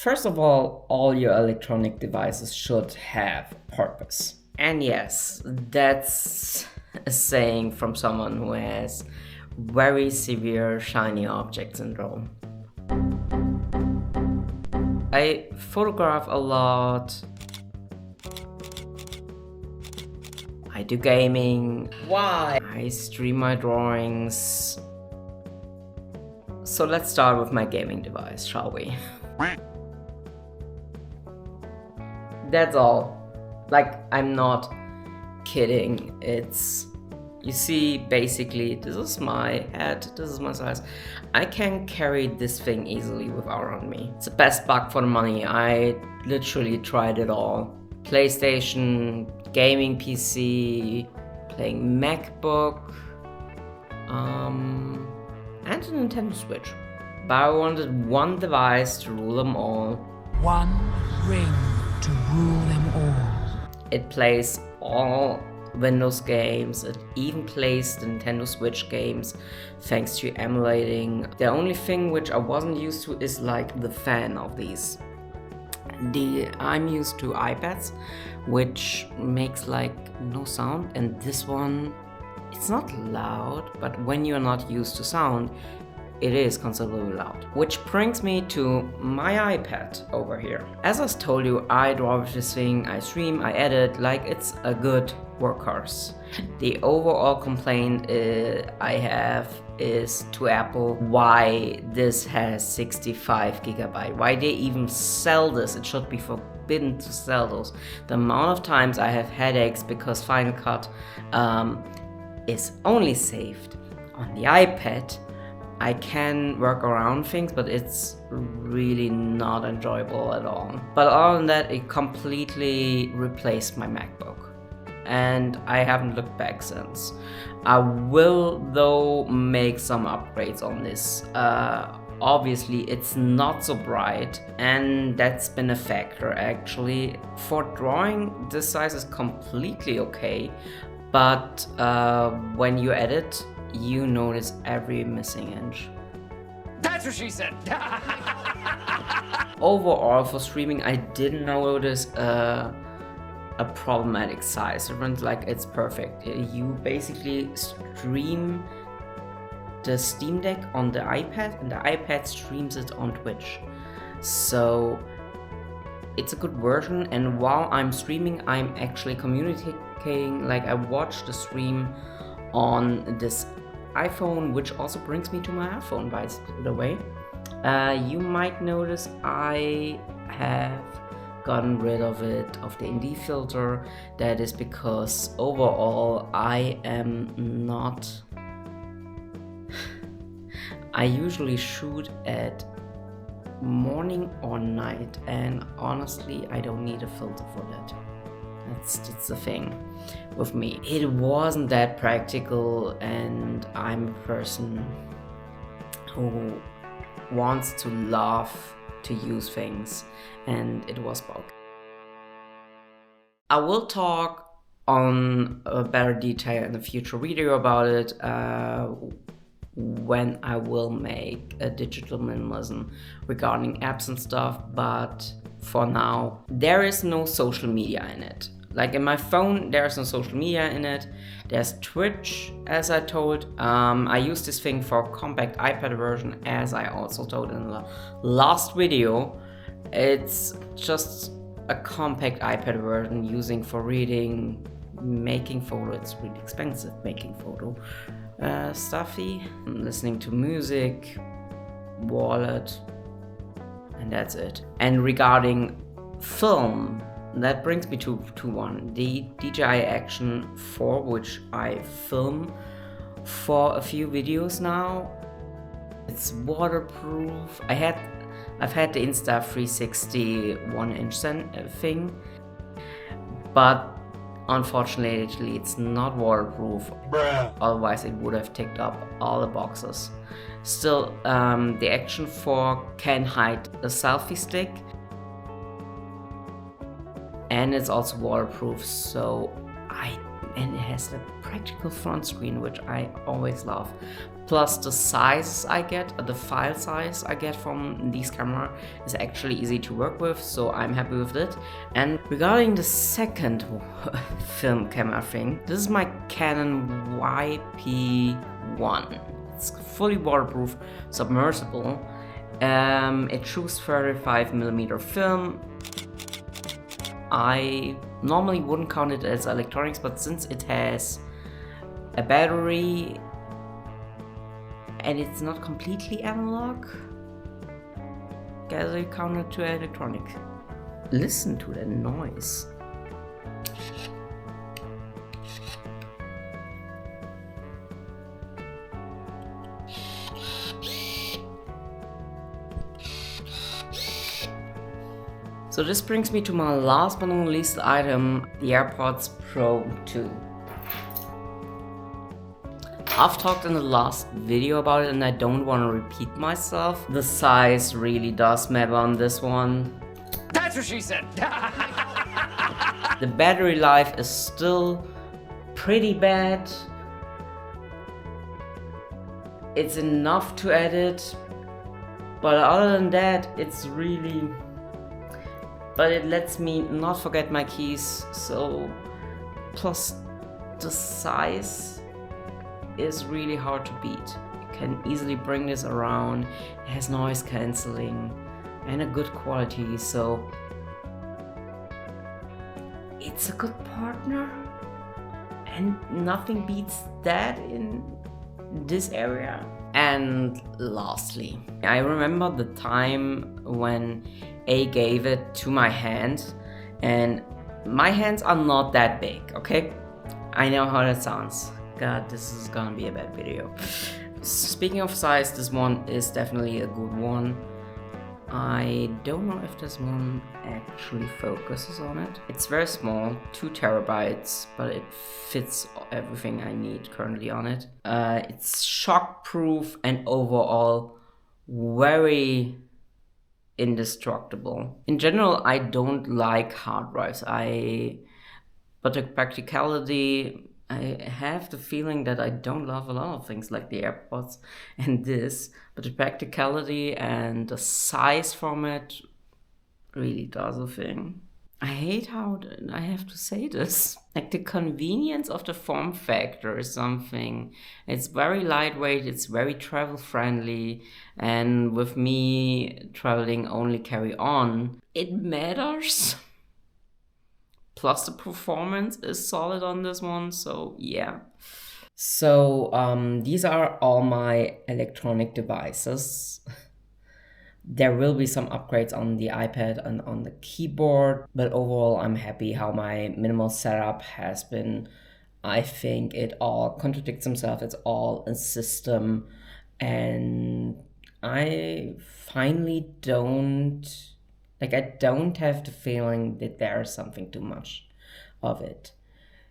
First of all your electronic devices should have purpose. And yes, that's a saying from someone who has very severe shiny object syndrome. I photograph a lot. I do gaming. Why? I stream my drawings. So let's start with my gaming device, shall we? That's all. Like, I'm not kidding. You see, basically, this is my head, this is my size. I can carry this thing easily without on me. It's the best buck for the money. I literally tried it all. PlayStation, gaming PC, playing MacBook, and a Nintendo Switch. But I wanted one device to rule them all. One ring to rule them all. It plays all Windows games, it even plays the Nintendo Switch games thanks to emulating. The only thing which I wasn't used to is like the fan of these. I'm used to iPads, which makes like no sound, and this one, it's not loud, but when you're not used to sound, it is considerably loud. Which brings me to my iPad over here. As I told you, I draw with this thing, I stream, I edit, like it's a good workhorse. The overall complaint I have is to Apple why this has 65 gigabyte. Why they even sell this? It should be forbidden to sell those. The amount of times I have headaches because Final Cut is only saved on the iPad. I can work around things, but it's really not enjoyable at all. But other than that, it completely replaced my MacBook. And I haven't looked back since. I will though make some upgrades on this. Obviously it's not so bright, and that's been a factor actually. For drawing, this size is completely okay, but when you edit, you notice every missing inch. That's what she said! Overall, for streaming, I didn't notice a problematic size difference. Like, it's perfect. You basically stream the Steam Deck on the iPad, and the iPad streams it on Twitch. So it's a good version, and while I'm streaming, I'm actually communicating. Like, I watch the stream on this iPhone, which also brings me to my iPhone, by the way. You might notice I have gotten rid of the ND filter. That is because overall I am not... I usually shoot at morning or night, and honestly I don't need a filter for that. That's the thing with me. It wasn't that practical, and I'm a person who wants to love to use things, and it was bulky. I will talk on a better detail in a future video about it when I will make a digital minimalism regarding apps and stuff, but for now there is no social media in it. Like in my phone, there's no social media in it. There's Twitch, as I told. I use this thing for compact iPad version, as I also told in the last video. It's just a compact iPad version using for reading, making photo. It's really expensive making photo. Stuffy, listening to music, wallet, and that's it. And regarding film, that brings me to one, the DJI Action 4, which I film for a few videos now. It's waterproof. I've had the Insta 360 1-inch thing, but unfortunately it's not waterproof. Bruh. Otherwise it would have ticked up all the boxes. Still, the Action 4 can hide a selfie stick, and it's also waterproof, and it has a practical front screen, which I always love. Plus the size I get, the file size I get from this camera is actually easy to work with, so I'm happy with it. And regarding the second film camera thing, this is my Canon YP1. It's fully waterproof, submersible. It shoots 35mm film. I normally wouldn't count it as electronics, but since it has a battery and it's not completely analog, guess I count it to electronic. Listen to that noise. So this brings me to my last but not least item, the AirPods Pro 2. I've talked in the last video about it and I don't want to repeat myself. The size really does matter on this one. That's what she said! The battery life is still pretty bad. It's enough to edit, but other than that, it's really... But it lets me not forget my keys, so... Plus the size is really hard to beat. You can easily bring this around. It has noise cancelling and a good quality, so it's a good partner, and nothing beats that in this area. And lastly, I remember the time when A gave it to my hand, and my hands are not that big, okay? I know how that sounds. God, this is gonna be a bad video. Speaking of size, this one is definitely a good one. I don't know if this one actually focuses on it. It's very small, 2 terabytes, but it fits everything I need currently on it. It's shock-proof and overall very indestructible. In general, I don't like hard drives. But the practicality, I have the feeling that I don't love a lot of things like the AirPods and this, but the practicality and the size from it really does a thing. I hate how I have to say this. Like, the convenience of the form factor is something. It's very lightweight, it's very travel friendly, and with me traveling only carry on, it matters. Plus the performance is solid on this one, so yeah. So these are all my electronic devices. There will be some upgrades on the iPad and on the keyboard, but overall I'm happy how my minimal setup has been. I think it all contradicts himself, it's all a system, and I finally don't have the feeling that there's something too much of it.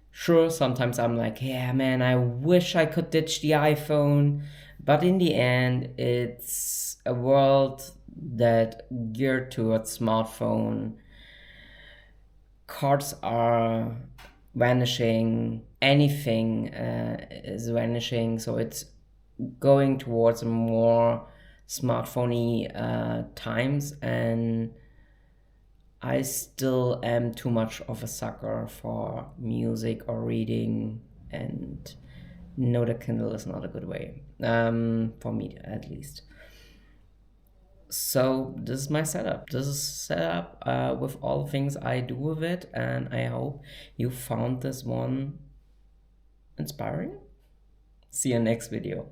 Sure, sometimes I'm like, yeah man, I wish I could ditch the iPhone, but in the end, it's a world that geared towards smartphone. Cards are vanishing, anything is vanishing, so it's going towards more smartphone-y times, and I still am too much of a sucker for music or reading, and no, the Kindle is not a good way, for me at least. So this is my setup. This is set up with all the things I do with it, and I hope you found this one inspiring. See you next video.